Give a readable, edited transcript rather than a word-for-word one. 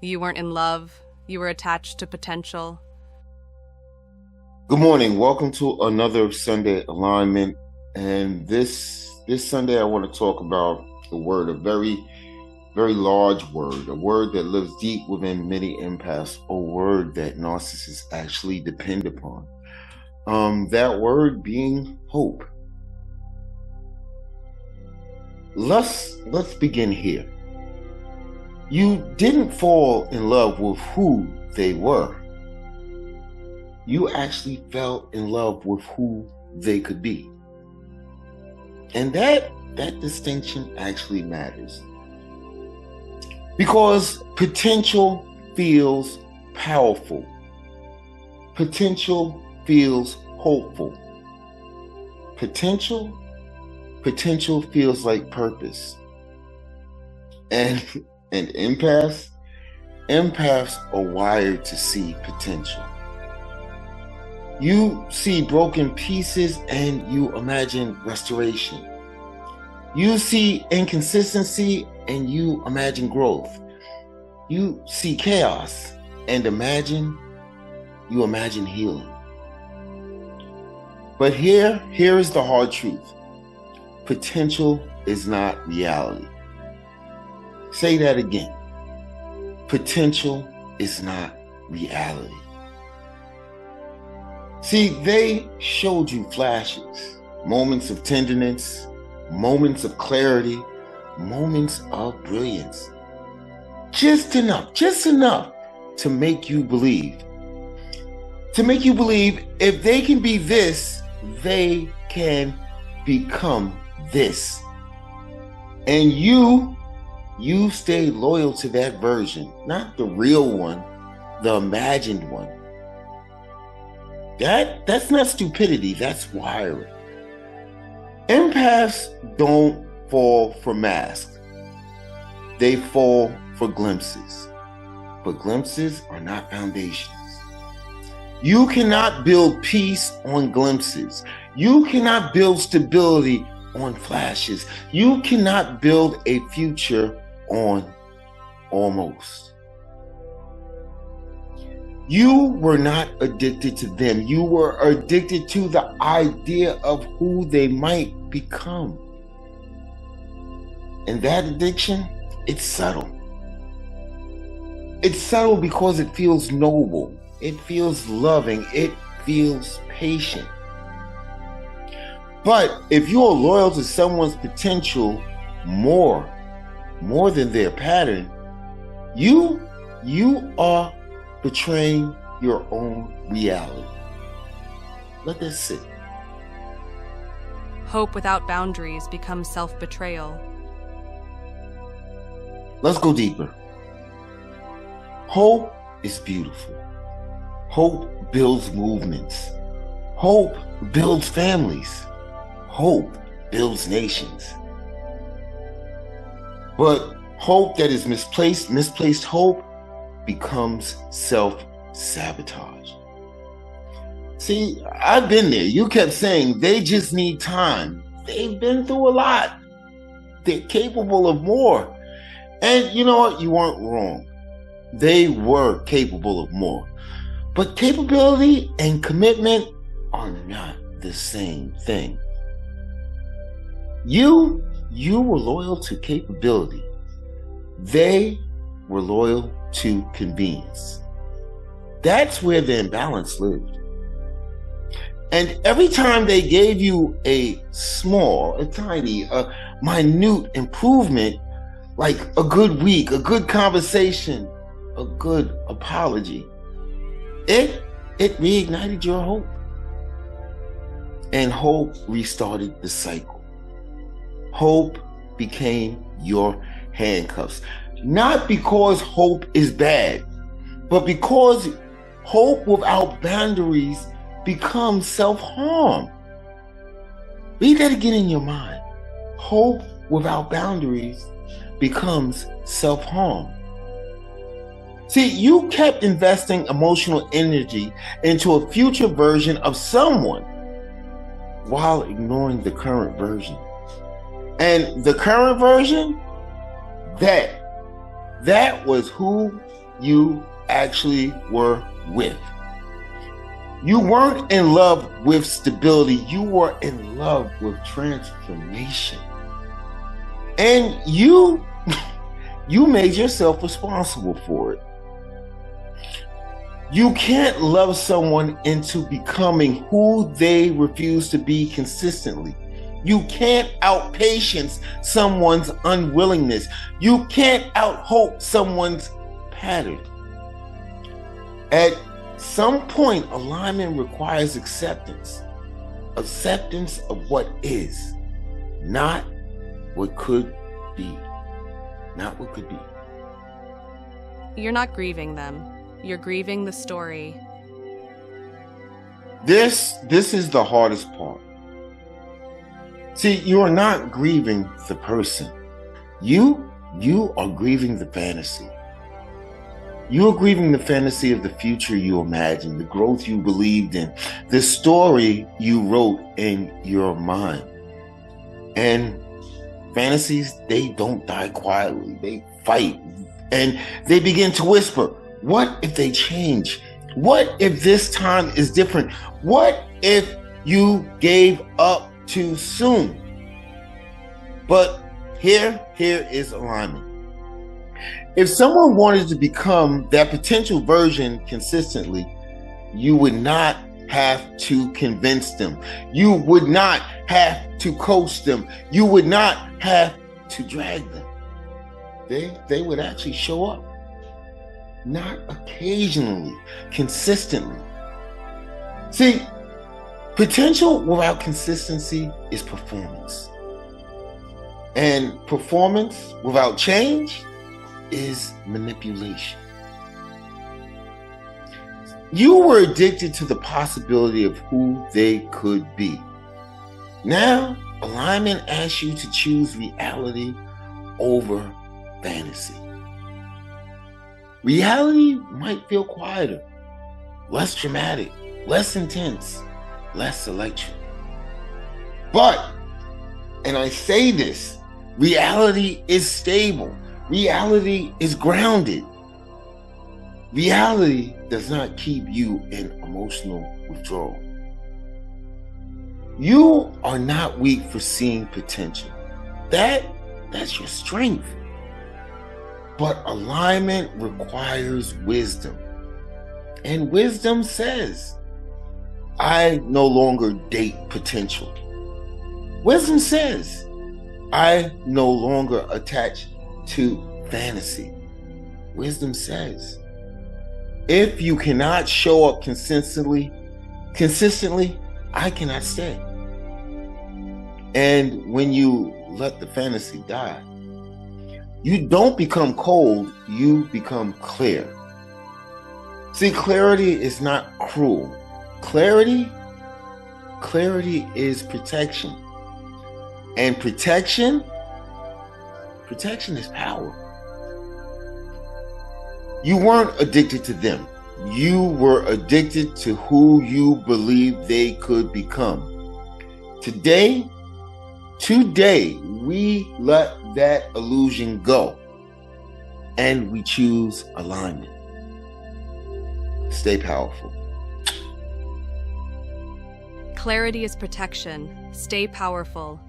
You weren't in love. You were attached to potential. Good morning. Welcome to another Sunday alignment. And this Sunday, I want to talk about a word, a very, very large word, a word that lives deep within many empaths, a word that narcissists actually depend upon. That word being hope. Let's begin here. You didn't fall in love with who they were. You actually fell in love with who they could be. And that distinction actually matters. Because potential feels powerful. Potential feels hopeful. Potential feels like purpose. And empaths are wired to see potential. You see broken pieces and you imagine restoration. You see inconsistency and you imagine growth. You see chaos and you imagine healing. But here is the hard truth. Potential is not reality. Say that again. Potential is not reality. See, they showed you flashes, moments of tenderness, moments of clarity, moments of brilliance. Just enough to make you believe. To make you believe if they can be this, they can become this. And you stay loyal to that version, not the real one, the imagined one. That's not stupidity, that's wiring. Empaths don't fall for masks. They fall for glimpses. But glimpses are not foundations. You cannot build peace on glimpses. You cannot build stability on flashes. You cannot build a future on almost. You were not addicted to them. You were addicted to the idea of who they might become. And that addiction, it's subtle. It's subtle because it feels noble. It feels loving. It feels patient. But if you are loyal to someone's potential more than their pattern, you are betraying your own reality. Let this sit. Hope without boundaries becomes self-betrayal. Let's go deeper. Hope is beautiful. Hope builds movements. Hope builds families. Hope builds nations. But hope that is misplaced hope becomes self-sabotage. See, I've been there. You kept saying they just need time. They've been through a lot. They're capable of more. And you know what? You weren't wrong. They were capable of more. But capability and commitment are not the same thing. You were loyal to capability. They were loyal to convenience. That's where the imbalance lived. And every time they gave you a small, a tiny, a minute improvement, like a good week, a good conversation, a good apology, it reignited your hope. And hope restarted the cycle. Hope became your handcuffs. Not because hope is bad, but because hope without boundaries becomes self-harm. Read that again in your mind. Hope without boundaries becomes self-harm. See, you kept investing emotional energy into a future version of someone while ignoring the current version. And the current version, that was who you actually were with. You weren't in love with stability. You were in love with transformation. And you made yourself responsible for it. You can't love someone into becoming who they refuse to be consistently. You can't outpatience someone's unwillingness. You can't outhope someone's pattern. At some point, alignment requires acceptance. Acceptance of what is, not what could be. Not what could be. You're not grieving them. You're grieving the story. This is the hardest part. See, you are not grieving the person. You are grieving the fantasy. You are grieving the fantasy of the future you imagined, the growth you believed in, the story you wrote in your mind. And fantasies, they don't die quietly. They fight. And they begin to whisper, what if they change? What if this time is different? What if you gave up too soon? But here is alignment. If someone wanted to become that potential version consistently, you would not have to convince them. You would not have to coach them. You would not have to drag them. They would actually show up. Not occasionally, consistently. See, potential without consistency is performance. And performance without change is manipulation. You were addicted to the possibility of who they could be. Now, alignment asks you to choose reality over fantasy. Reality might feel quieter, less dramatic, less intense, less electric. But, and I say this, reality is stable. Reality is grounded. Reality does not keep you in emotional withdrawal. You are not weak for seeing potential. That's your strength. But alignment requires wisdom. And wisdom says, I no longer date potential. Wisdom says, I no longer attach to fantasy. Wisdom says, if you cannot show up consistently, I cannot stay. And when you let the fantasy die, you don't become cold, you become clear. See, clarity is not cruel. Clarity is protection. And protection is power. You weren't addicted to them. You were addicted to who you believed they could become. Today, we let that illusion go and we choose alignment. Stay powerful. Clarity is protection. Stay powerful.